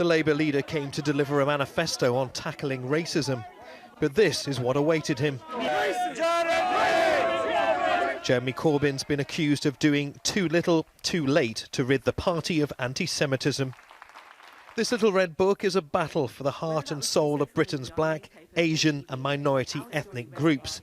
The Labour leader came to deliver a manifesto on tackling racism. But this is what awaited him. Jeremy Corbyn's been accused of doing too little, too late to rid the party of anti-Semitism. This little red book is a battle for the heart and soul of Britain's black, Asian and minority ethnic groups.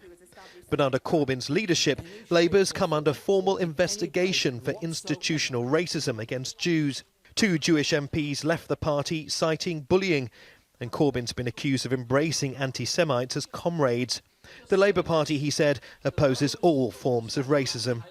But under Corbyn's leadership, Labour's come under formal investigation for institutional racism against Jews. 2 Jewish MPs left the party citing bullying, and Corbyn's been accused of embracing anti-Semites as comrades. The Labour Party, he said, opposes all forms of racism.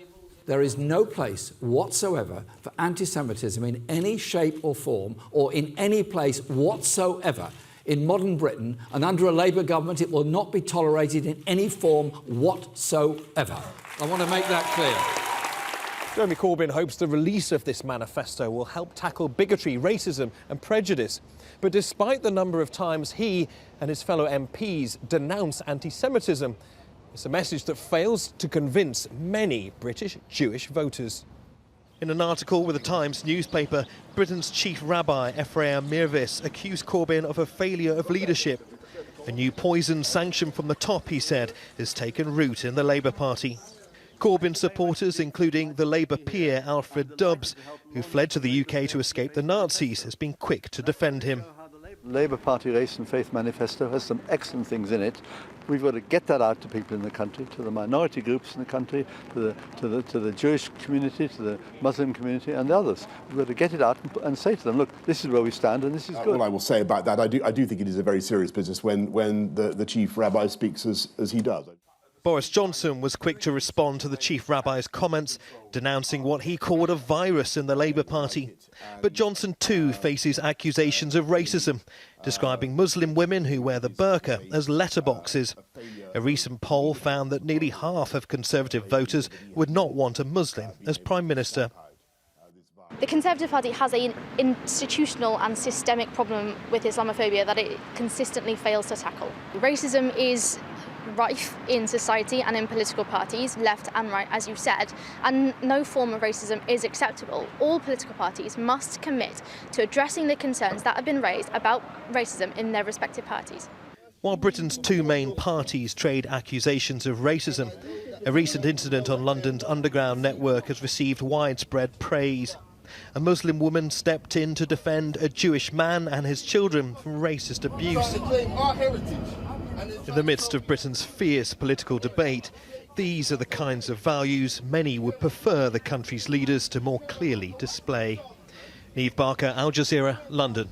There is no place whatsoever for anti-Semitism in any shape or form or in any place whatsoever in modern Britain, and under a Labour government it will not be tolerated in any form whatsoever. I want to make that clear. Jeremy Corbyn hopes the release of this manifesto will help tackle bigotry, racism and prejudice. But despite the number of times he and his fellow MPs denounce anti-Semitism, it's a message that fails to convince many British Jewish voters. In an article with the Times newspaper, Britain's chief rabbi, Ephraim Mirvis, accused Corbyn of a failure of leadership. A new poison sanction from the top, he said, has taken root in the Labour Party. Corbyn supporters, including the Labour peer Alfred Dubs, who fled to the UK to escape the Nazis, has been quick to defend him. The Labour Party Race and Faith Manifesto has some excellent things in it. We've got to get that out to people in the country, to the minority groups in the country, to the Jewish community, to the Muslim community and the others. We've got to get it out and say to them, look, this is where we stand and this is good. What I will say about that, I do think it is a very serious business when the chief rabbi speaks as he does. Boris Johnson was quick to respond to the chief rabbi's comments, denouncing what he called a virus in the Labour Party. But Johnson too faces accusations of racism, describing Muslim women who wear the burqa as letterboxes. A recent poll found that nearly half of Conservative voters would not want a Muslim as Prime Minister. The Conservative Party has an institutional and systemic problem with Islamophobia that it consistently fails to tackle. Racism is rife in society and in political parties, left and right, as you said, and no form of racism is acceptable. All political parties must commit to addressing the concerns that have been raised about racism in their respective parties. While Britain's 2 main parties trade accusations of racism, a recent incident on London's underground network has received widespread praise. A Muslim woman stepped in to defend a Jewish man and his children from racist abuse. In the midst of Britain's fierce political debate, these are the kinds of values many would prefer the country's leaders to more clearly display. Neave, Al Jazeera, London.